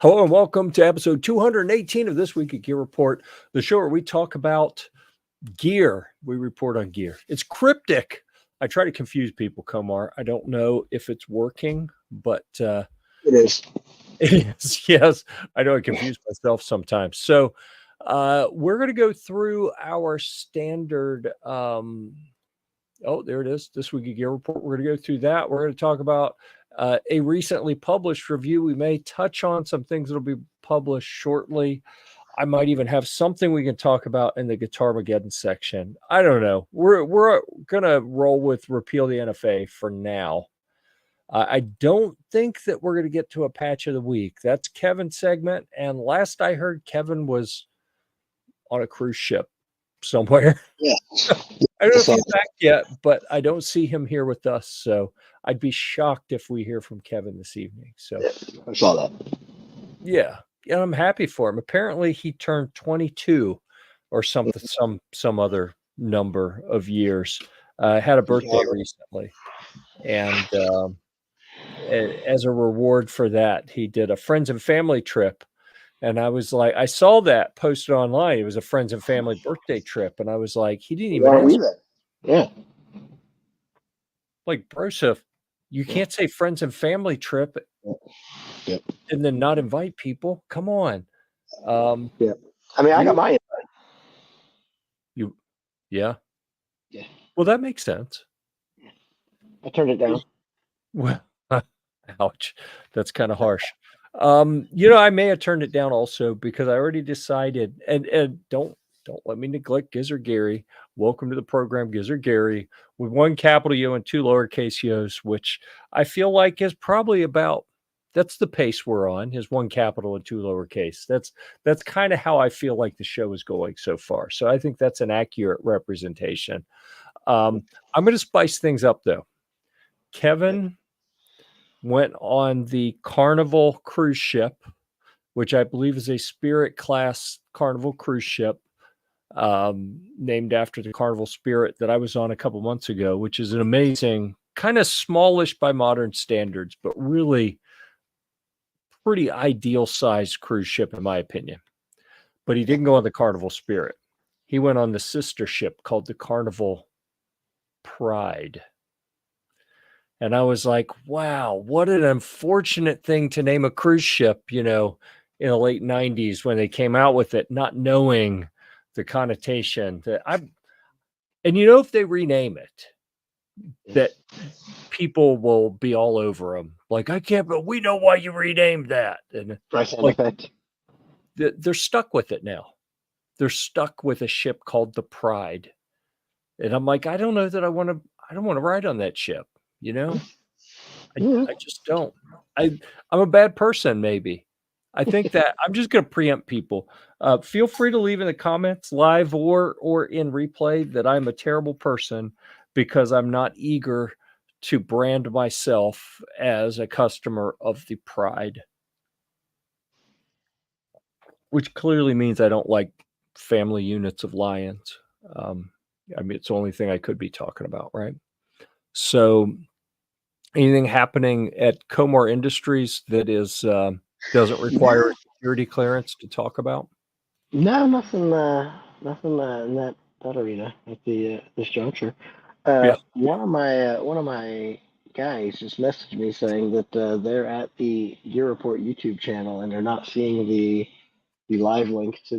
Hello and welcome to episode 218 of This Week at Gear Report, the show where we talk about gear. We report on gear. It's cryptic. I try to confuse people, Komar. I don't know if it's working, but it is. It is. Yes, I know I confuse myself sometimes. So we're going to go through our standard. Oh, there it is. This Week at Gear Report. We're going to go through that. We're going to talk about a recently published review. We may touch on some things that will be published shortly. I might even have something we can talk about in the Guitarmageddon section. I don't know. We're going to roll with Repeal the NFA for now. I don't think that we're going to get to a patch of the week. That's Kevin's segment. And last I heard, Kevin was on a cruise ship somewhere. Yeah. I don't know if he's back yet, but I don't see him here with us. So I'd be shocked if we hear from Kevin this evening. So yeah, I saw that. Yeah, I'm happy for him. Apparently he turned 22 or something, some other number of years. Had a birthday recently. And as a reward for that, he did a friends and family trip. And I was like, I saw that posted online. It was a friends and family birthday trip. And I was like, he didn't even answer. Yeah. Like, Broseph, you can't say friends and family trip and then not invite people. Come on. Yeah. I mean, I got my invite. Yeah. Yeah. Well, that makes sense. I turned it down. Well, ouch. That's kind of harsh. I may have turned it down also because I already decided, and don't let me neglect Gizzard Gary. Welcome to the program, Gizzard Gary, with one capital U and two lowercase U's, which I feel like is probably that's the pace we're on, is one capital and two lowercase. That's kind of how I feel like the show is going so far. So I think that's an accurate representation. I'm going to spice things up though. Kevin went on the Carnival cruise ship, which I believe is a Spirit class Carnival cruise ship, named after the Carnival Spirit that I was on a couple months ago, which is an amazing, kind of smallish by modern standards, but really pretty ideal sized cruise ship in my opinion. But he didn't go on the Carnival Spirit. He went on the sister ship called the Carnival Pride. And I was like, wow, what an unfortunate thing to name a cruise ship, in the late 90s when they came out with it, not knowing the connotation that if they rename it, that people will be all over them. Like, I can't, but we know why you renamed that. And like, they're stuck with it now. They're stuck with a ship called the Pride. And I'm like, I don't know that I don't want to ride on that ship. I just don't. I'm a bad person, maybe. I think that I'm just going to preempt people. Feel free to leave in the comments, live or in replay, that I'm a terrible person because I'm not eager to brand myself as a customer of the Pride, which clearly means I don't like family units of lions. It's the only thing I could be talking about, right? So anything happening at Komar Industries that is doesn't require a security clearance to talk about? No, nothing in that arena at this juncture. One of my guys just messaged me saying that they're at the GearReport YouTube channel and they're not seeing the live link to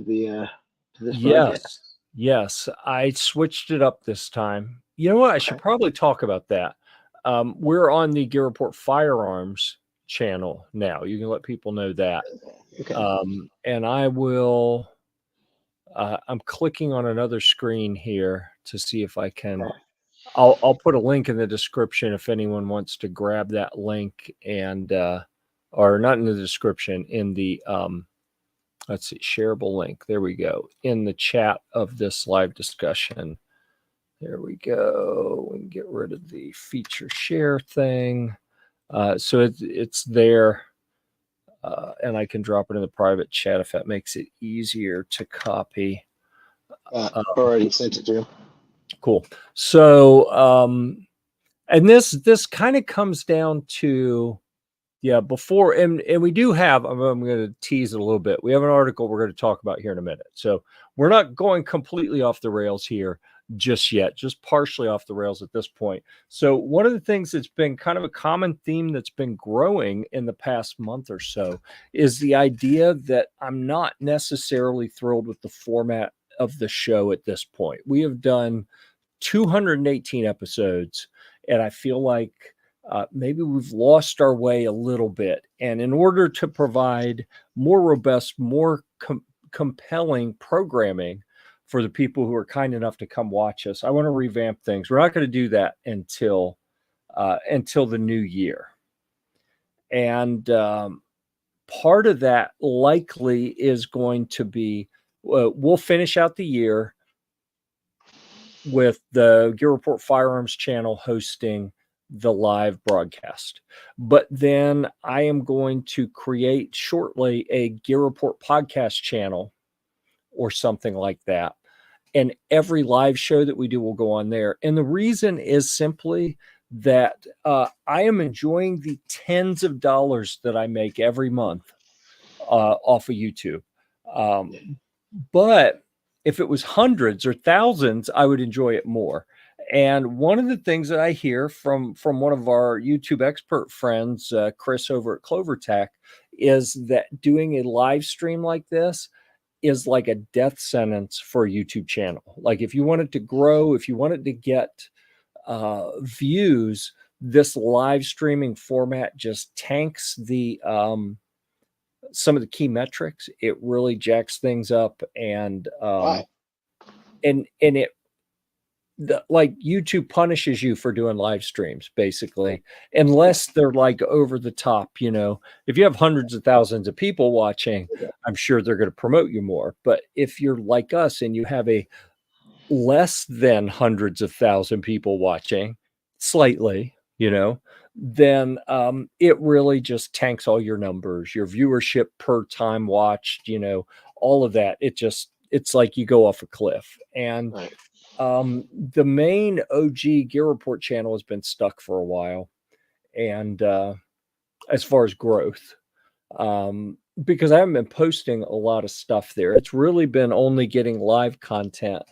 this broadcast. Yes, I switched it up this time. You know what? I should probably talk about that. We're on the GearReport Firearms channel now. You can let people know that. Okay. And I will. I'm clicking on another screen here to see if I can. I'll put a link in the description if anyone wants to grab that link, and or not in the description, in the let's see, shareable link. There we go, in the chat of this live discussion. There we go. We can get rid of the feature share thing. So it's there, and I can drop it in the private chat if that makes it easier to copy. Already sent it to you. Cool. So, and this kind of comes down to Yeah, before and we do have, I'm going to tease it a little bit. We have an article we're going to talk about here in a minute. So we're not going completely off the rails here just yet, just partially off the rails at this point. So one of the things that's been kind of a common theme that's been growing in the past month or so is the idea that I'm not necessarily thrilled with the format of the show at this point. We have done 218 episodes, and I feel like maybe we've lost our way a little bit. And in order to provide more robust, more compelling programming for the people who are kind enough to come watch us, I want to revamp things. We're not going to do that until the new year. And part of that likely is going to be we'll finish out the year with the GearReport Firearms channel hosting the live broadcast. But then I am going to create shortly a GearReport podcast channel or something like that. And every live show that we do will go on there. And the reason is simply that I am enjoying the tens of dollars that I make every month off of YouTube. But if it was hundreds or thousands, I would enjoy it more. And one of the things that I hear from one of our YouTube expert friends, Chris over at CloverTech, is that doing a live stream like this is like a death sentence for a YouTube channel. Like if you want it to grow, if you want it to get views, this live streaming format just tanks the some of the key metrics. It really jacks things up, and Wow. and it like YouTube punishes you for doing live streams basically, unless they're like over the top. You know, if you have hundreds of thousands of people watching, I'm sure they're going to promote you more. But if you're like us and you have a less than hundreds of thousand people watching, slightly, you know, then it really just tanks all your numbers, your viewership per time watched, you know, all of that. It's like you go off a cliff. And Right. the main OG Gear Report channel has been stuck for a while. And as far as growth, because I haven't been posting a lot of stuff there. It's really been only getting live content.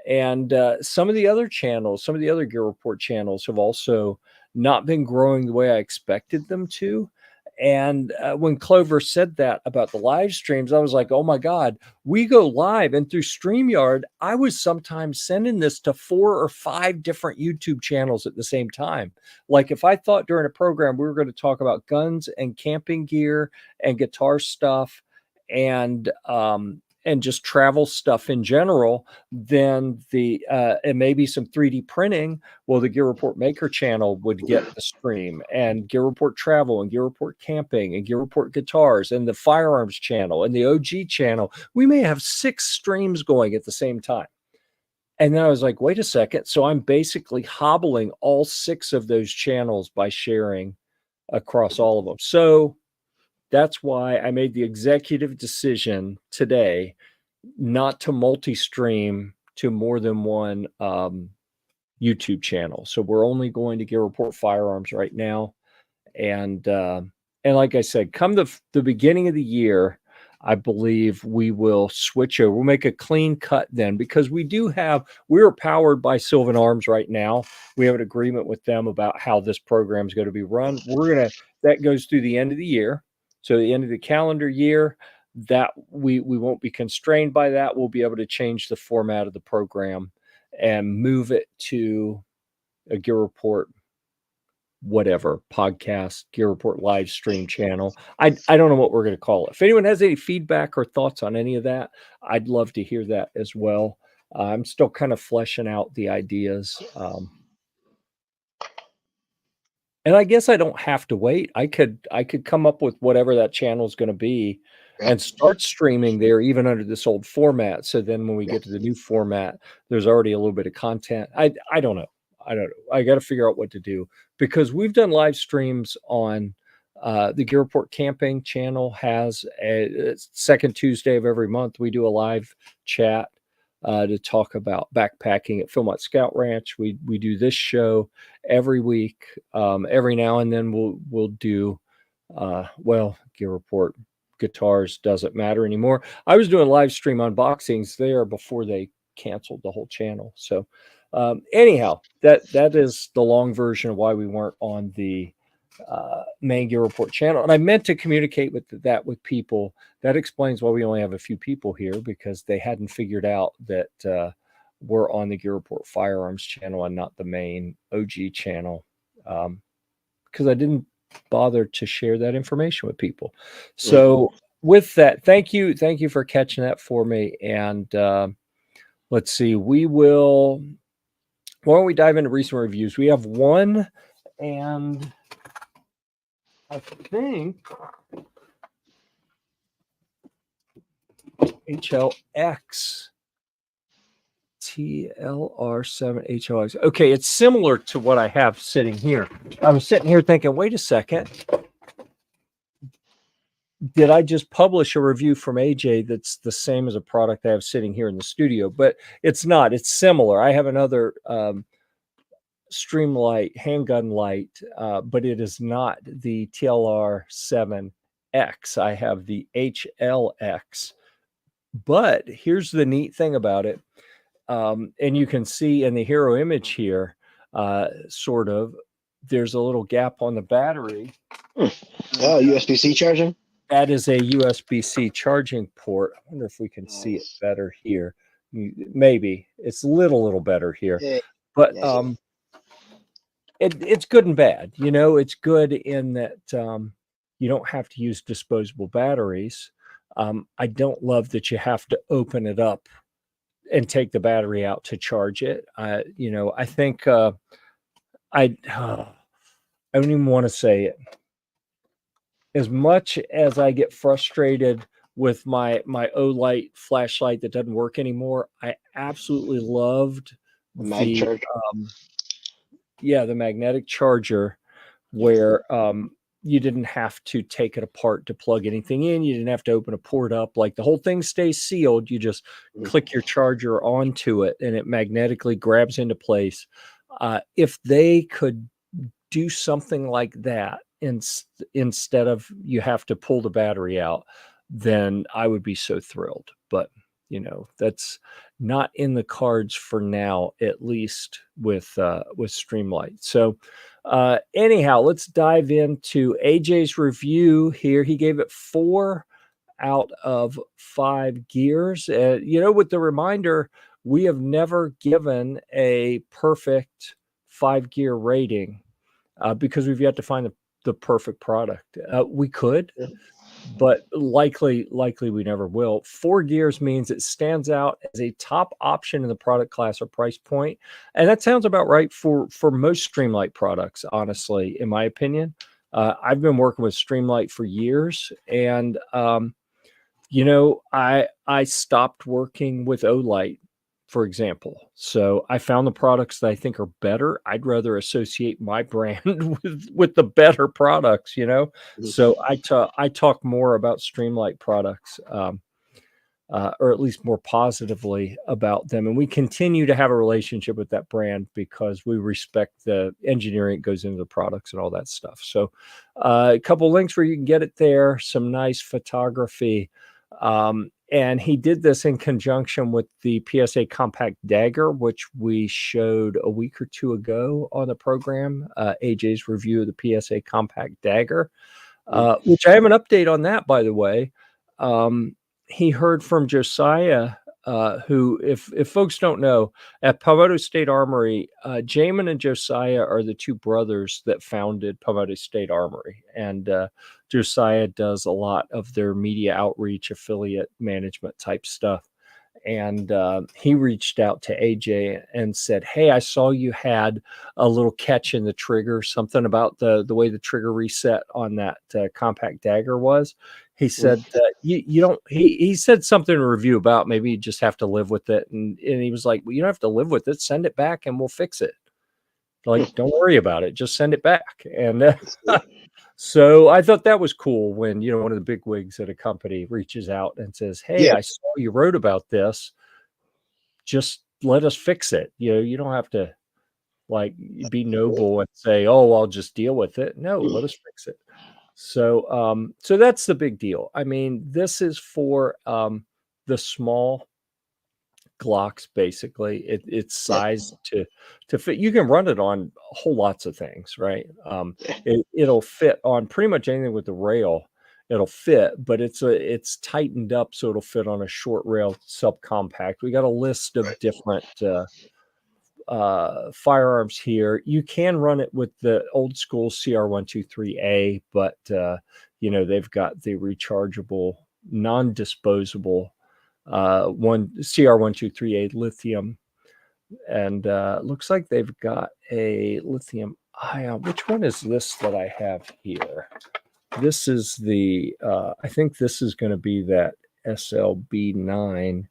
And some of the other channels, some of the other Gear Report channels have also not been growing the way I expected them to. And when Clover said that about the live streams, I was like, oh my God, we go live. And through StreamYard, I was sometimes sending this to 4 or 5 different YouTube channels at the same time. Like if I thought during a program we were going to talk about guns and camping gear and guitar stuff and just travel stuff in general, then and maybe some 3D printing. Well, the Gear Report Maker channel would get the stream, and Gear Report Travel, and Gear Report Camping, and Gear Report Guitars, and the Firearms channel, and the OG channel. We may have 6 streams going at the same time. And then I was like, wait a second. So I'm basically hobbling all 6 of those channels by sharing across all of them. So that's why I made the executive decision today not to multi-stream to more than one YouTube channel. So we're only going to Gear Report Firearms right now. And like I said, come the beginning of the year, I believe we will switch over. We'll make a clean cut then, because we're powered by Sylvan Arms right now. We have an agreement with them about how this program is going to be run. That goes through the end of the year. So the end of the calendar year, that we won't be constrained by that. We'll be able to change the format of the program and move it to a Gear Report whatever podcast, Gear Report live stream channel. I don't know what we're going to call it. If anyone has any feedback or thoughts on any of that, I'd love to hear that as well. I'm still kind of fleshing out the ideas. And I guess I don't have to wait. I could come up with whatever that channel is going to be and start streaming there even under this old format. So then when we get to the new format, there's already a little bit of content. I don't know. I don't know. I got to figure out what to do, because we've done live streams on the Gear Report Camping channel has a second Tuesday of every month. We do a live chat to talk about backpacking at Philmont Scout Ranch. We do this show every week. Every now and then we'll do well, GearReport guitars doesn't matter anymore. I was doing live stream unboxings there before they canceled the whole channel. So anyhow, that is the long version of why we weren't on the main GearReport channel. And I meant to communicate with that with people. That explains why we only have a few people here, because they hadn't figured out that we're on the GearReport Firearms channel and not the main OG channel. Because I didn't bother to share that information with people. So with that, thank you for catching that for me. And let's see, why don't we dive into recent reviews? We have one, and I think HLX TLR7 HLX. Okay, it's similar to what I have sitting here. I was sitting here thinking, wait a second, did I just publish a review from AJ that's the same as a product I have sitting here in the studio? But it's not. It's similar. I have another Streamlight handgun light, but it is not the TLR7X. I have the HLX. But here's the neat thing about it. And you can see in the hero image here, sort of, there's a little gap on the battery. Oh, USB-C charging? That is a USB-C charging port. I wonder if we can see it better here. Maybe it's a little better here, but it's good and bad. You know, it's good in that you don't have to use disposable batteries. I don't love that you have to open it up and take the battery out to charge it. You know, I think I don't even want to say it. As much as I get frustrated with my Olight flashlight that doesn't work anymore, I absolutely loved the magnetic charger, where you didn't have to take it apart to plug anything in. You didn't have to open a port up. Like, the whole thing stays sealed. You just click your charger onto it and it magnetically grabs into place. If they could do something like that, instead of you have to pull the battery out, then I would be so thrilled. But you know, that's not in the cards for now, at least with Streamlight. So anyhow, let's dive into AJ's review here. He gave it 4 out of 5 gears. You know, with the reminder, we have never given a perfect 5-gear rating because we've yet to find the perfect product. We could, but likely we never will. 4 gears means it stands out as a top option in the product class or price point, and that sounds about right for most Streamlight products, honestly, in my opinion. I've been working with Streamlight for years, and you know, I stopped working with Olight, for example. So I found the products that I think are better. I'd rather associate my brand with the better products, you know. So I talk more about Streamlight products, or at least more positively about them. And we continue to have a relationship with that brand because we respect the engineering that goes into the products and all that stuff. So a couple links where you can get it there, some nice photography. And he did this in conjunction with the PSA Compact Dagger, which we showed a week or 2 ago on the program, AJ's review of the PSA Compact Dagger, which I have an update on that, by the way. He heard from Josiah, who, if folks don't know, at Palmetto State Armory, Jamin and Josiah are the 2 brothers that founded Palmetto State Armory. And Josiah does a lot of their media outreach, affiliate management type stuff. And he reached out to AJ and said, hey, I saw you had a little catch in the trigger, something about the way the trigger reset on that Compact Dagger was. He said, you don't, he said something in a review about maybe you just have to live with it. And he was like, well, you don't have to live with it. Send it back and we'll fix it. Like, don't worry about it. Just send it back. And so I thought that was cool when, you know, one of the big wigs at a company reaches out and says, hey, I saw you wrote about this. Just let us fix it. You know, you don't have to like be noble and say, oh, I'll just deal with it. No, let us fix it. So that's the big deal. I mean, this is for the small Glocks. Basically, it's Yeah. sized to fit. You can run it on whole lots of things, right? It'll fit on pretty much anything with the rail. It'll fit, but it's tightened up so it'll fit on a short rail subcompact. We got a list of Right. different firearms here. You can run it with the old school CR123A, but they've got the rechargeable, non-disposable one CR123A lithium, and looks like they've got a lithium ion. Which one is this that I have here? This is the I think this is going to be that SLB9.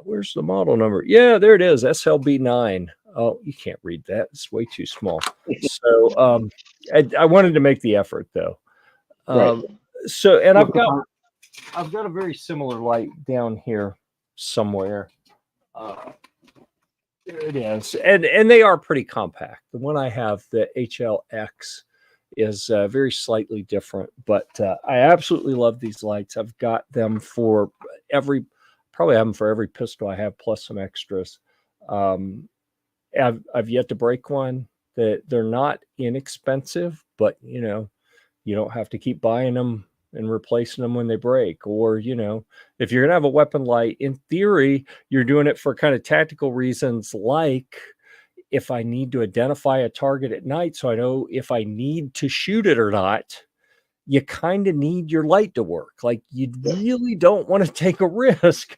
Where's the model number? Yeah, there it is, SLB9. Oh, you can't read that. It's way too small. So I wanted to make the effort though. Right. So, and I've got a very similar light down here somewhere. There it is, and they are pretty compact. The one I have, the HLX, is very slightly different, but I absolutely love these lights. I've got them for probably have them for every pistol I have, plus some extras. I've yet to break one. They're not inexpensive, but you don't have to keep buying them and replacing them when they break. Or if you're gonna have a weapon light, in theory, you're doing it for kind of tactical reasons, like if I need to identify a target at night so I know if I need to shoot it or not. You kind of need your light to work. Like, you really don't want to take a risk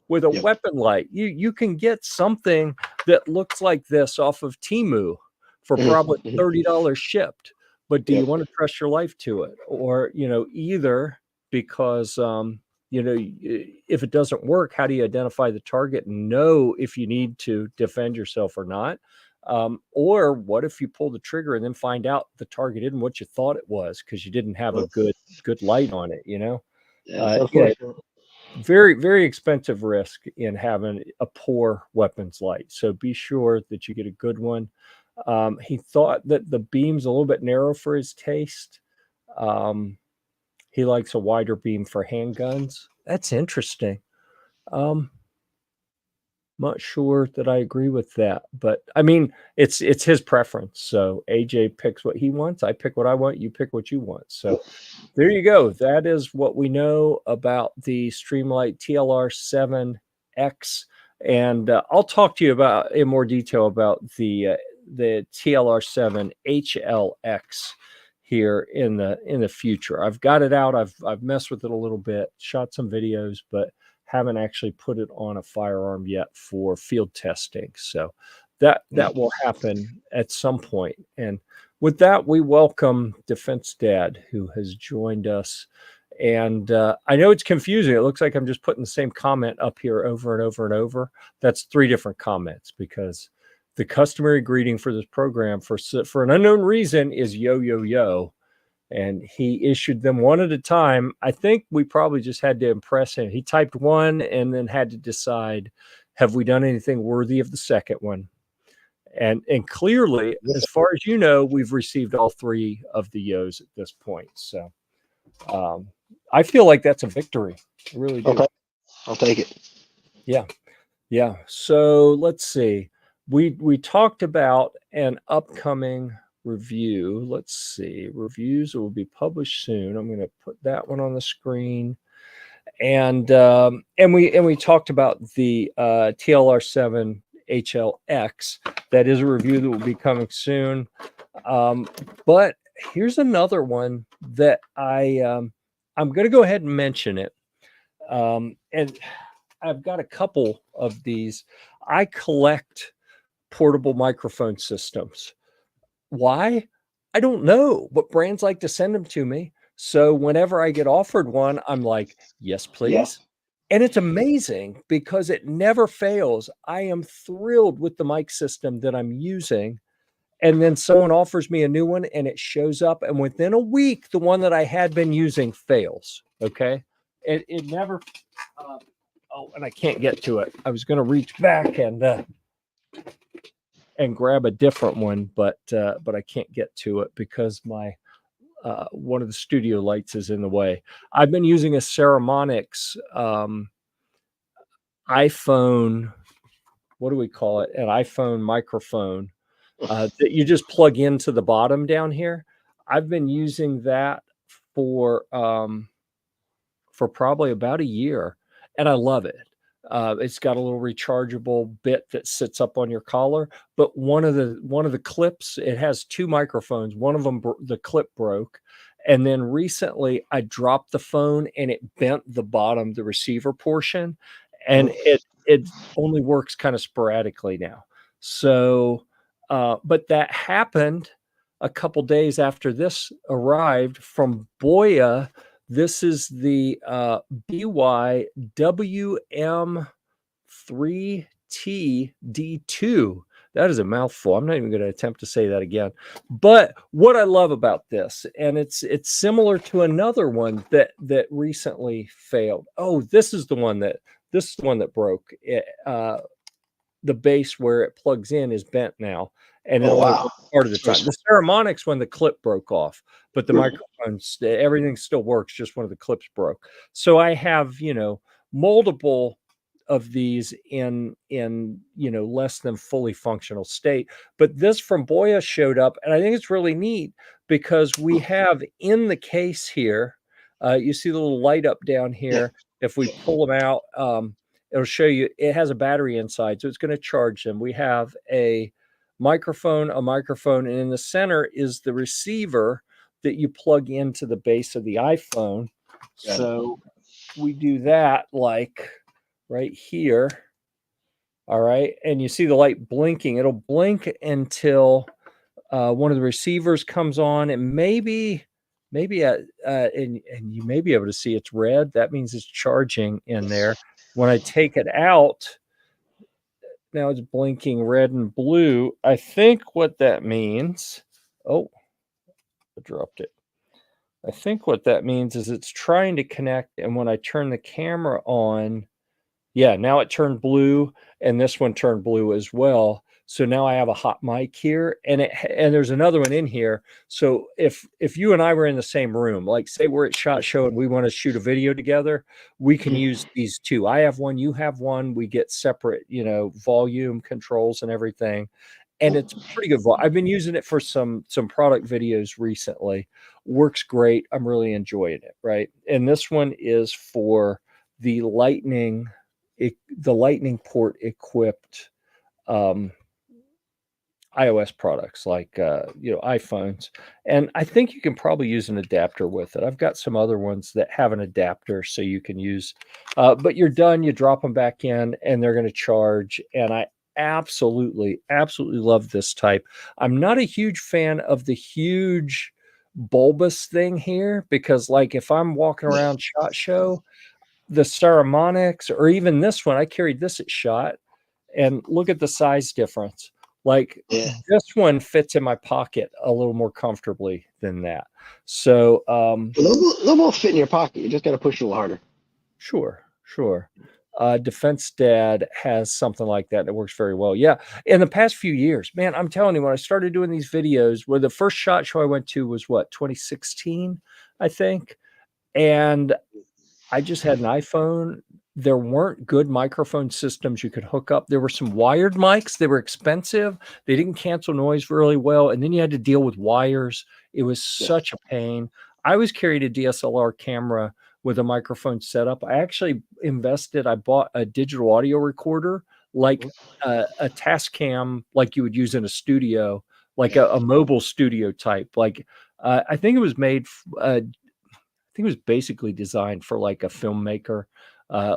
with a weapon light. You can get something that looks like this off of Temu for probably $30 shipped. But do you want to trust your life to it? Or, either because if it doesn't work, how do you identify the target and know if you need to defend yourself or not? Or what if you pull the trigger and then find out the target isn't what you thought it was because you didn't have a good light on it, Yeah, it's unfortunate. very, very expensive risk in having a poor weapons light. So be sure that you get a good one. He thought that the beam's a little bit narrow for his taste. He likes a wider beam for handguns. That's interesting. Not sure that I agree with that, but I mean, it's his preference. So AJ picks what he wants. I pick what I want. You pick what you want. So there you go. That is what we know about the Streamlight TLR7X, and I'll talk to you about in more detail about the TLR7 HLX here in the future. I've got it out. I've messed with it a little bit, shot some videos, but haven't actually put it on a firearm yet for field testing. So that will happen at some point. And with that, we welcome Defense Dad, who has joined us. And I know it's confusing. It looks like I'm just putting the same comment up here over and over and over. That's 3 different comments, because the customary greeting for this program for an unknown reason is yo, yo, yo. And he issued them one at a time. I think we probably just had to impress him. He typed one and then had to decide, have we done anything worthy of the second one? And clearly, as far as you know, we've received all 3 of the yos at this point. So I feel like that's a victory. I really do. Okay. I'll take it. Yeah. So let's see. We talked about an upcoming review. Let's see. Reviews will be published soon. I'm going to put that one on the screen. And we talked about the TLR7 HLX. That is a review that will be coming soon. But here's another one that I'm going to go ahead and mention it. And I've got a couple of these. I collect portable microphone systems. Why? I don't know, but brands like to send them to me. So whenever I get offered one, I'm like, yes, please. And it's amazing because it never fails. I am thrilled with the mic system that I'm using. And then someone offers me a new one and it shows up. And within a week, the one that I had been using fails. Okay. It never, and I can't get to it. I was going to reach back and grab a different one, but I can't get to it because my one of the studio lights is in the way. I've been using a Ceramonics iPhone. What do we call it? An iPhone microphone that you just plug into the bottom down here. I've been using that for probably about a year, and I love it. It's got a little rechargeable bit that sits up on your collar, but one of the clips, it has two microphones. One of them, the clip broke, and then recently I dropped the phone and it bent the bottom, the receiver portion, and it only works kind of sporadically now. So, but that happened a couple days after this arrived from Boya. This is the BYWM3TD2. That is a mouthful. I'm not even going to attempt to say that again. But what I love about this, and it's similar to another one that recently failed. Oh, this is the one that broke. The base where it plugs in is bent now, and it only works part of the time. The Ceramonics, when the clip broke off, but the microphones, everything still works. Just one of the clips broke. So I have multiple of these in less than fully functional state. But this from Boya showed up, and I think it's really neat because we have in the case here. You see the little light up down here. If we pull them out, it'll show you it has a battery inside, so it's going to charge them. We have a microphone, and in the center is the receiver that you plug into the base of the iPhone. So we do that like right here. All right. And you see the light blinking. It'll blink until one of the receivers comes on, and maybe and you may be able to see it's red. That means it's charging in there. When I take it out, now it's blinking red and blue. I think what that means, oh, I dropped it. I think what that means is it's trying to connect, and when I turn the camera on, yeah, now it turned blue, and this one turned blue as well. So now I have a hot mic here, and there's another one in here. So if you and I were in the same room, like say we're at SHOT Show and we want to shoot a video together, we can use these two. I have one, you have one. We get separate, volume controls and everything, and it's pretty good. I've been using it for some product videos recently. Works great. I'm really enjoying it. Right, and this one is for the Lightning port equipped iOS products like iPhones, and I think you can probably use an adapter with it. I've got some other ones that have an adapter so you can use, but you're done, you drop them back in and they're going to charge. And I absolutely love this type. I'm not a huge fan of the huge bulbous thing here, because like if I'm walking around SHOT Show, the Ceramonics, or even this one, I carried this at SHOT, and look at the size difference. Like this one fits in my pocket a little more comfortably than that. So they'll both fit in your pocket. You just got to push a little harder. Sure. Defense Dad has something like that works very well. Yeah. In the past few years, man, I'm telling you, when I started doing these videos, where the first SHOT Show I went to was 2016, I think. And I just had an iPhone. There weren't good microphone systems you could hook up. There were some wired mics. They were expensive. They didn't cancel noise really well. And then you had to deal with wires. It was such a pain. I always carried a DSLR camera with a microphone setup. I actually I bought a digital audio recorder, like a Tascam, like you would use in a studio, like a mobile studio type. Like I think it was made I think it was basically designed for like a filmmaker,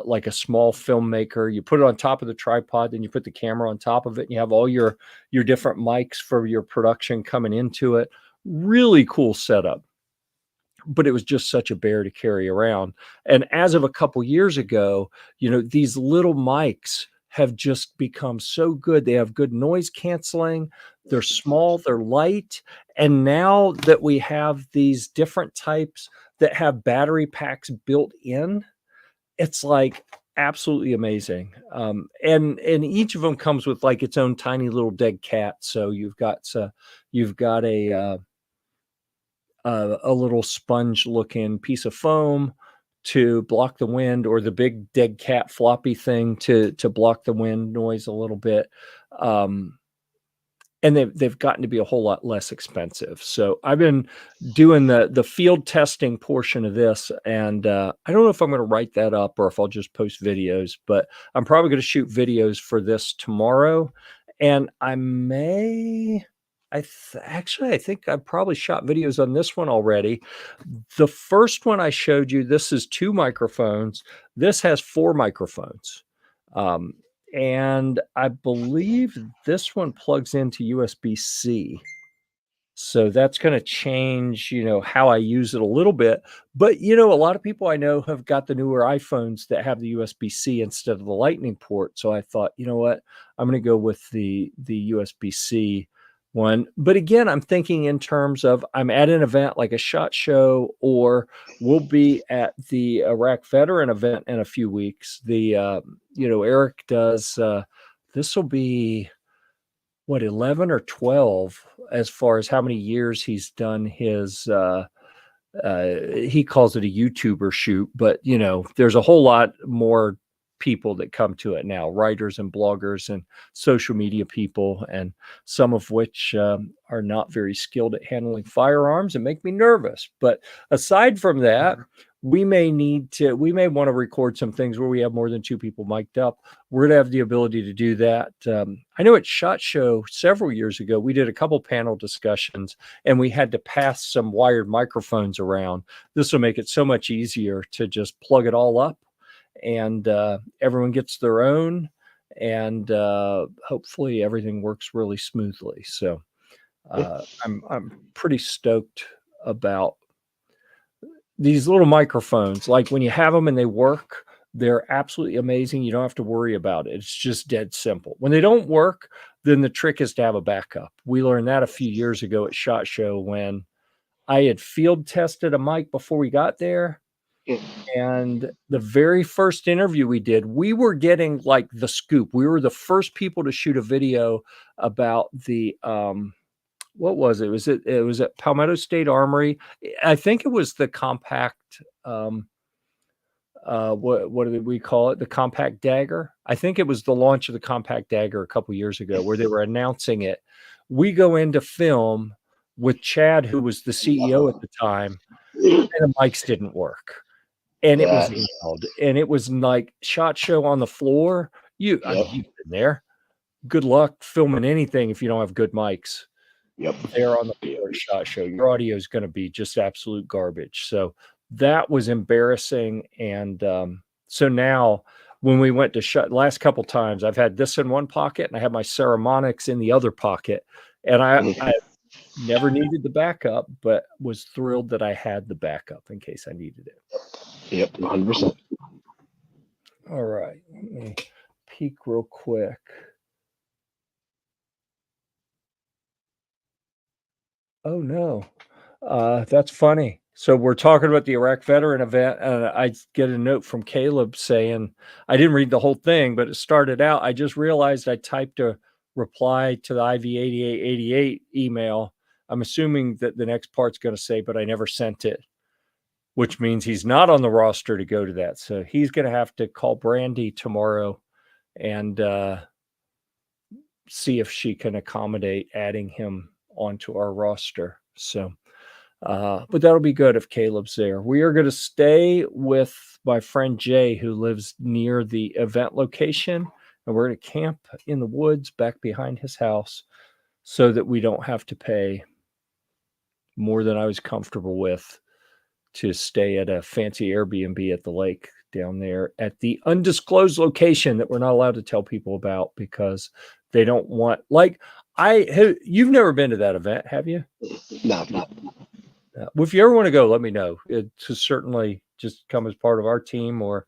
like a small filmmaker. You put it on top of the tripod, then you put the camera on top of it, and you have all your different mics for your production coming into it. Really cool setup. But it was just such a bear to carry around. And as of a couple years ago, these little mics have just become so good. They have good noise canceling. They're small, they're light. And now that we have these different types that have battery packs built in, it's like absolutely amazing. And each of them comes with like its own tiny little dead cat. So you've got a a little sponge looking piece of foam to block the wind, or the big dead cat floppy thing to block the wind noise a little bit. And they've gotten to be a whole lot less expensive. So I've been doing the field testing portion of this, and I don't know if I'm going to write that up or if I'll just post videos, but I'm probably going to shoot videos for this tomorrow. And I may, I think I probably shot videos on this one already. The first one I showed you, this is 2 microphones. This has 4 microphones. Um, and I believe this one plugs into USB-C. So that's going to change, how I use it a little bit. But, a lot of people I know have got the newer iPhones that have the USB-C instead of the Lightning port. So I thought, you know what, I'm going to go with the USB-C one. But again, I'm thinking in terms of I'm at an event like a SHOT Show, or we'll be at the Iraq Veteran event in a few weeks. Eric does, this will be what, 11 or 12 as far as how many years he's done his he calls it a YouTuber shoot, but there's a whole lot more people that come to it now, writers and bloggers and social media people, and some of which are not very skilled at handling firearms and make me nervous. But aside from that, we may want to record some things where we have more than 2 people mic'd up. We're going to have the ability to do that. I know at SHOT Show several years ago, we did a couple panel discussions and we had to pass some wired microphones around. This will make it so much easier to just plug it all up, and everyone gets their own, and hopefully everything works really smoothly. So I'm pretty stoked about these little microphones. Like when you have them and they work, they're absolutely amazing. You don't have to worry about it. It's just dead simple. When they don't work, then the trick is to have a backup. We learned that a few years ago at SHOT Show when I had field tested a mic before we got there. And the very first interview we did, we were getting like the scoop. We were the first people to shoot a video about the what was it? It was at Palmetto State Armory. I think it was the compact what did we call it? The compact dagger. I think it was the launch of the compact dagger a couple years ago where they were announcing it. We go into film with Chad, who was the CEO at the time, and the mics didn't work. And it was loud, and it was like SHOT Show on the floor. You've been there. Good luck filming anything if you don't have good mics. Yep. There on the floor SHOT Show. Your audio is going to be just absolute garbage. So that was embarrassing. And so now when we went to SHOT last couple times, I've had this in one pocket and I have my Ceramonics in the other pocket. And I never needed the backup, but was thrilled that I had the backup in case I needed it. Yep, 100%. All right. Let me peek real quick. Oh, no. That's funny. So we're talking about the Iraq Veteran event, and I get a note from Caleb saying, I didn't read the whole thing, but it started out, I just realized I typed a reply to the IV8888 email. I'm assuming that the next part's going to say, but I never sent it, which means he's not on the roster to go to that. So he's going to have to call Brandy tomorrow and see if she can accommodate adding him onto our roster. So, but that'll be good if Caleb's there. We are going to stay with my friend Jay, who lives near the event location, and we're going to camp in the woods back behind his house so that we don't have to pay more than I was comfortable with to stay at a fancy Airbnb at the lake down there at the undisclosed location that we're not allowed to tell people about because they don't want, like, you've never been to that event, have you? No. Well, if you ever want to go, let me know. To certainly just come as part of our team or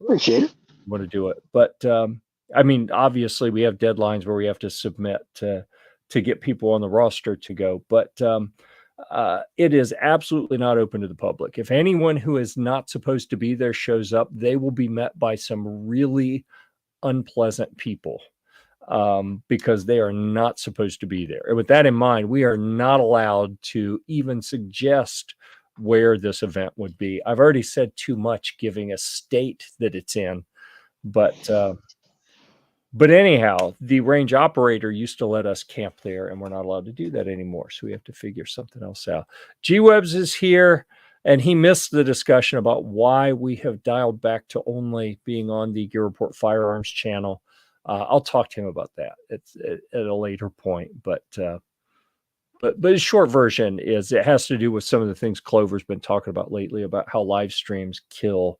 Appreciate it. Want to do it. But I mean, obviously we have deadlines where we have to submit to get people on the roster to go. But it is absolutely not open to the public. If anyone who is not supposed to be there shows up, they will be met by some really unpleasant people. because they are not supposed to be there. And with that in mind, we are not allowed to even suggest where this event would be. I've already said too much giving a state that it's in, but anyhow, the range operator used to let us camp there, and we're not allowed to do that anymore. So we have to figure something else out. G-Webs is here, and he missed the discussion about why we have dialed back to only being on the Gear Report Firearms channel. I'll talk to him about that at a later point. But the short version is it has to do with some of the things Clover's been talking about lately about how live streams kill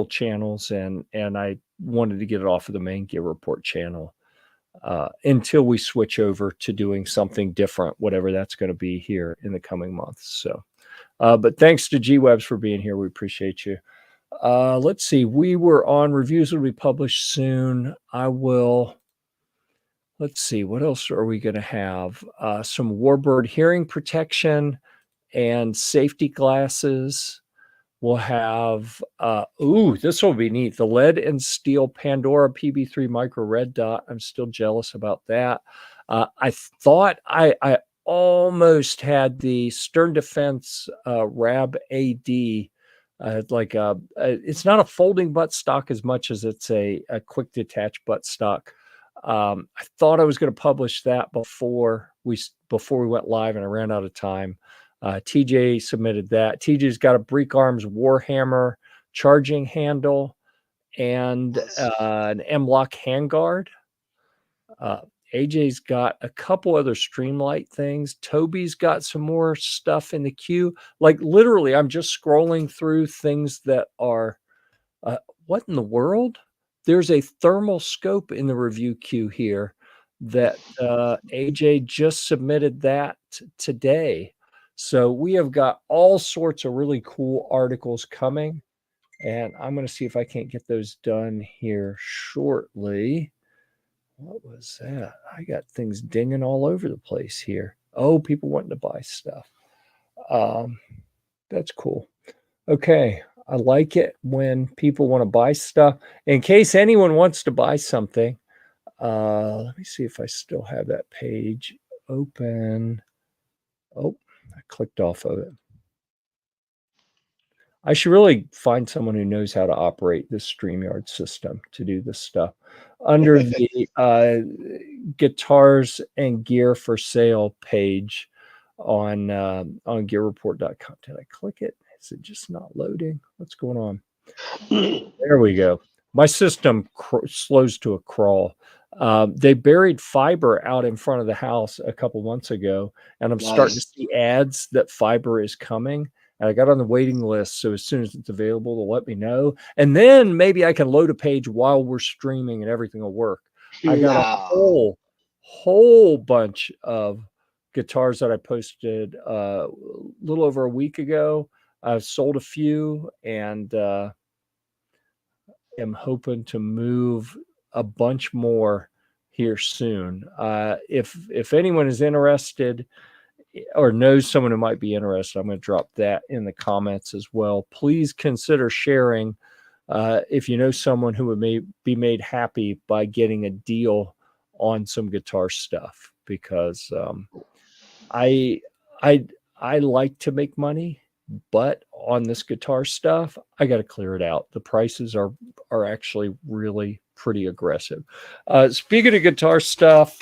channels, and I wanted to get it off of the main Gear Report channel until we switch over to doing something different, whatever that's going to be here in the coming months. So, but thanks to G-Webs for being here. We appreciate you. Let's see. We were on reviews will be published soon. Let's see. What else are we going to have? Some Warbird hearing protection and safety glasses. We'll have, this will be neat. The lead and steel Pandora PB3 micro red dot. I'm still jealous about that. I thought I almost had the Stern Defense RAB AD. It's not a folding buttstock as much as it's a quick detach buttstock. I thought I was going to publish that before we went live, and I ran out of time. TJ submitted that. TJ's got a Break Arms Warhammer charging handle and an M-Lock handguard. AJ's got a couple other Streamlight things. Toby's got some more stuff in the queue. Like literally, I'm just scrolling through things that are, what in the world? There's a thermal scope in the review queue here that AJ just submitted that today. So we have got all sorts of really cool articles coming, and I'm going to see if I can't get those done here shortly. What was that? I got things dinging all over the place here. Oh, people wanting to buy stuff. That's cool. Okay. I like it when people want to buy stuff. In case anyone wants to buy something, let me see if I still have that page open. Oh, I clicked off of it. I should really find someone who knows how to operate this StreamYard system to do this stuff. Under the guitars and gear for sale page on GearReport.com. Did I click it? Is it just not loading? What's going on? There we go. My system slows to a crawl. They buried fiber out in front of the house a couple months ago, and I'm starting to see ads that fiber is coming. And I got on the waiting list, so as soon as it's available, they'll let me know. And then maybe I can load a page while we're streaming and everything will work. I got a whole bunch of guitars that I posted a little over a week ago. I've sold a few, and am hoping to move a bunch more here soon. If anyone is interested or knows someone who might be interested, I'm going to drop that in the comments as well. Please consider sharing if you know someone who would be made happy by getting a deal on some guitar stuff, because I like to make money, but on this guitar stuff, I got to clear it out. The prices are actually really pretty aggressive. Speaking of guitar stuff,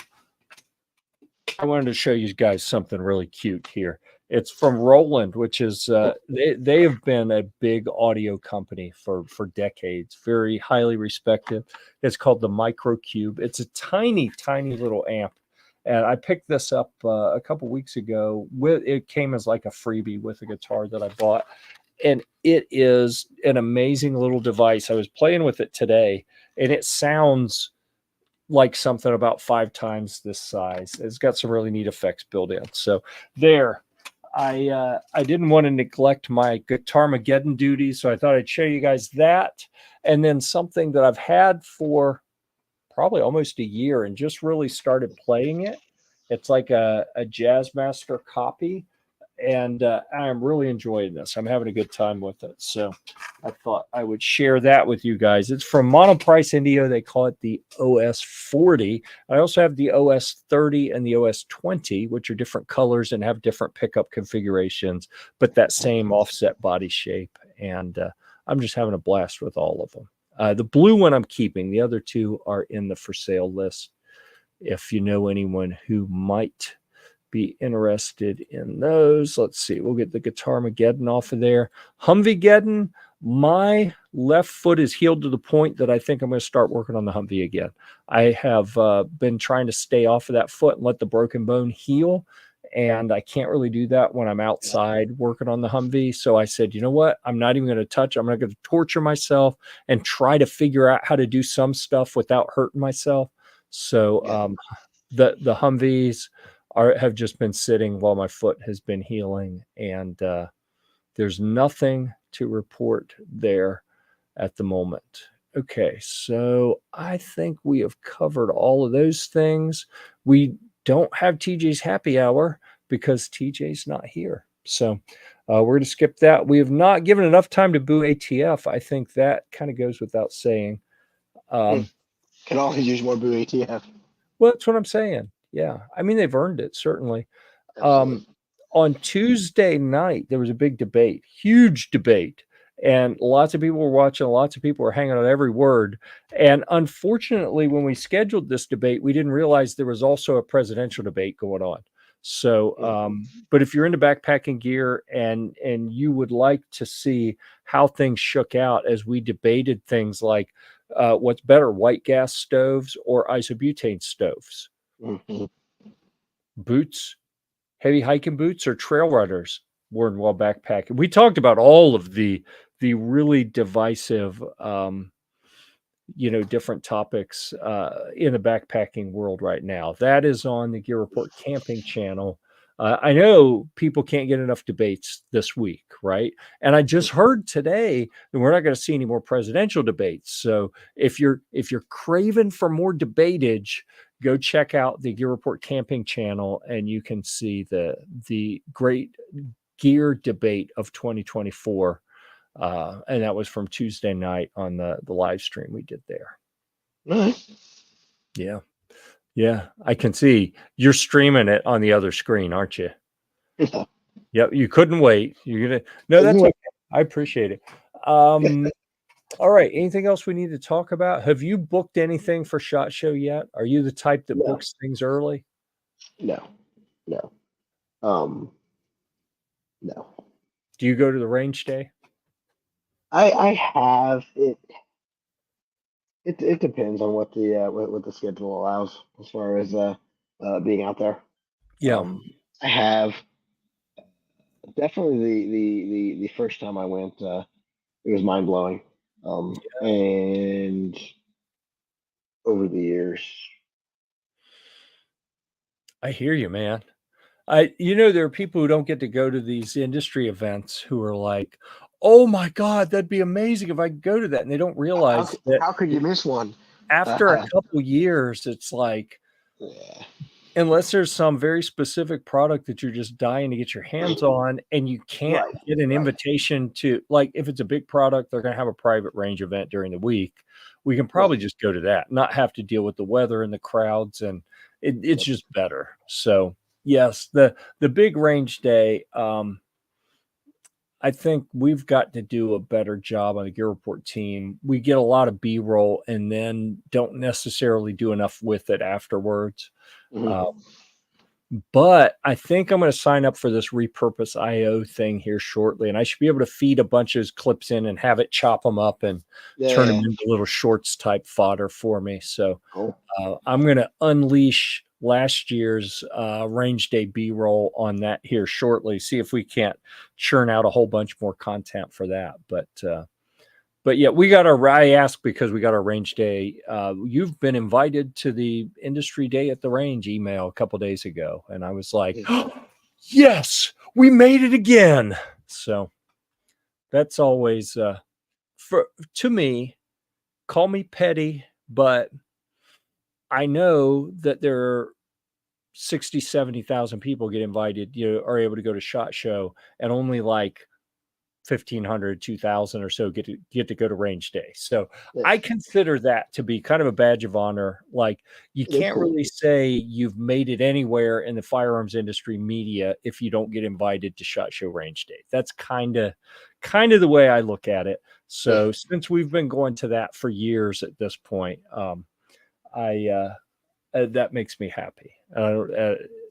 I wanted to show you guys something really cute here. It's from Roland, which is they have been a big audio company for decades, very highly respected. It's called the Microcube. It's a tiny little amp, and I picked this up a couple weeks ago. It came as like a freebie with a guitar that I bought, and it is an amazing little device. I was playing with it today, and it sounds like something about 5 times this size. It's got some really neat effects built in. So there, I didn't want to neglect my Guitarmageddon duty, so I thought I'd show you guys that. And then something that I've had for probably almost a year and just really started playing it. It's like a Jazzmaster copy, and I'm really enjoying this. I'm having a good time with it. So I thought I would share that with you guys. It's from Monoprice Indio. They call it the OS 40. I also have the OS 30 and the OS 20, which are different colors and have different pickup configurations, but that same offset body shape. And I'm just having a blast with all of them. The blue one I'm keeping. The other two are in the for sale list. If you know anyone who might be interested in those, let's see. We'll get the Guitar-mageddon off of there. Humvee-geddon, my left foot is healed to the point that I think I'm going to start working on the Humvee again. I have been trying to stay off of that foot and let the broken bone heal, and I can't really do that when I'm outside working on the Humvee. So I said, you know what? I'm not even going to touch. I'm not going to torture myself and try to figure out how to do some stuff without hurting myself. So the Humvees have just been sitting while my foot has been healing, and there's nothing to report there at the moment. Okay, so I think we have covered all of those things. We don't have TJ's happy hour because TJ's not here. So we're going to skip that. We have not given enough time to boo ATF. I think that kind of goes without saying. Can always use more Boo ATF. Well, that's what I'm saying. Yeah. I mean, they've earned it, certainly. On Tuesday night, there was a big debate, huge debate. And lots of people were watching, lots of people were hanging on every word. And unfortunately, when we scheduled this debate, we didn't realize there was also a presidential debate going on. So, but if you're into backpacking gear and you would like to see how things shook out as we debated things like what's better, white gas stoves or isobutane stoves, boots, heavy hiking boots, or trail runners worn while backpacking. We talked about all of the really divisive different topics in the backpacking world right now. That is on the Gear Report camping channel. I know people can't get enough debates this week, right? And I just heard today that we're not going to see any more presidential debates. So if you're craving for more debatage, go check out the Gear Report camping channel, and you can see the great gear debate of 2024. And that was from Tuesday night on the live stream we did there. Yeah. Yeah. I can see you're streaming it on the other screen, aren't you? Yeah. Yep. You couldn't wait. You're going to, no, that's okay. I appreciate it. All right. Anything else we need to talk about? Have you booked anything for SHOT Show yet? Are you the type that books things early? No. No. Do you go to the range day? I have it. It depends on what the schedule allows as far as being out there. Yeah. I have definitely the first time I went, it was mind blowing. And over the years, I hear you, man. There are people who don't get to go to these industry events who are like, oh my God, that'd be amazing if I could go to that. And they don't realize how could you miss one? After a couple years, it's like, unless there's some very specific product that you're just dying to get your hands on and you can't get an invitation to, like, if it's a big product, they're going to have a private range event during the week. We can probably just go to that, not have to deal with the weather and the crowds, and it's just better. So yes, the big range day, I think we've got to do a better job on the Gear Report team. We get a lot of B-roll and then don't necessarily do enough with it afterwards. But I think I'm going to sign up for this Repurpose IO thing here shortly, and I should be able to feed a bunch of those clips in and have it chop them up and turn them into little shorts type fodder for me. So I'm going to unleash last year's range day B-roll on that here shortly. See if we can't churn out a whole bunch more content for that. But yeah, I asked because we got our range day. You've been invited to the industry day at the range email a couple days ago. And I was like, yes, we made it again. So that's always, to me, call me petty, but I know that there 60, 70,000 people get invited, are able to go to SHOT Show, and only like 1,500, 2,000 or so get to go to range day. So Yes. I consider that to be kind of a badge of honor. Like, you can't really say you've made it anywhere in the firearms industry media if you don't get invited to SHOT Show range day. That's kind of the way I look at it. So since we've been going to that for years at this point, that makes me happy.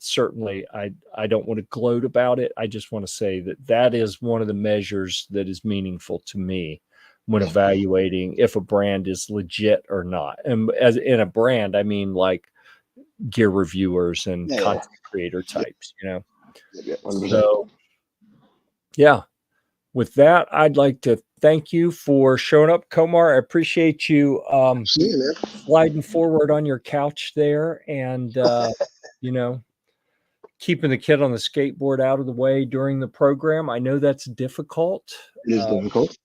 Certainly, I don't want to gloat about it. I just want to say that is one of the measures that is meaningful to me when evaluating if a brand is legit or not. And as in a brand, I mean like gear reviewers and content creator types, So, yeah. With that, I'd like to thank you for showing up, Komar. I appreciate you sliding forward on your couch there and, keeping the kid on the skateboard out of the way during the program. I know that's difficult. It is difficult.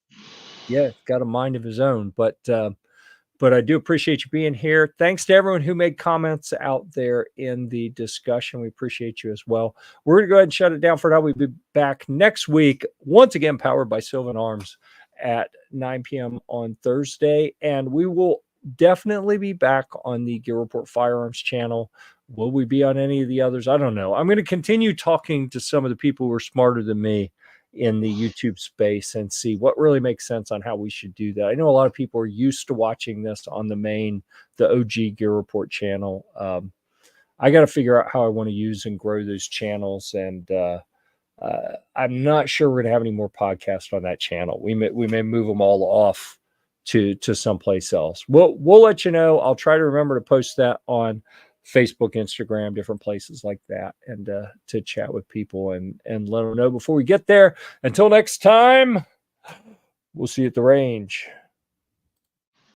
Yeah, got a mind of his own, but I do appreciate you being here. Thanks to everyone who made comments out there in the discussion. We appreciate you as well. We're going to go ahead and shut it down for now. We'll be back next week, once again, powered by Sylvan Arms at 9 p.m. on Thursday. And we will definitely be back on the Gear Report Firearms channel. Will we be on any of the others? I don't know. I'm going to continue talking to some of the people who are smarter than me in the YouTube space and see what really makes sense on how we should do that. I know a lot of people are used to watching this on the OG Gear Report channel. I got to figure out how I want to use and grow those channels. And I'm not sure we're going to have any more podcasts on that channel. We may move them all off to someplace else. We'll let you know. I'll try to remember to post that on Facebook, Instagram, different places like that, and to chat with people and let them know before we get there. Until next time, we'll see you at the range.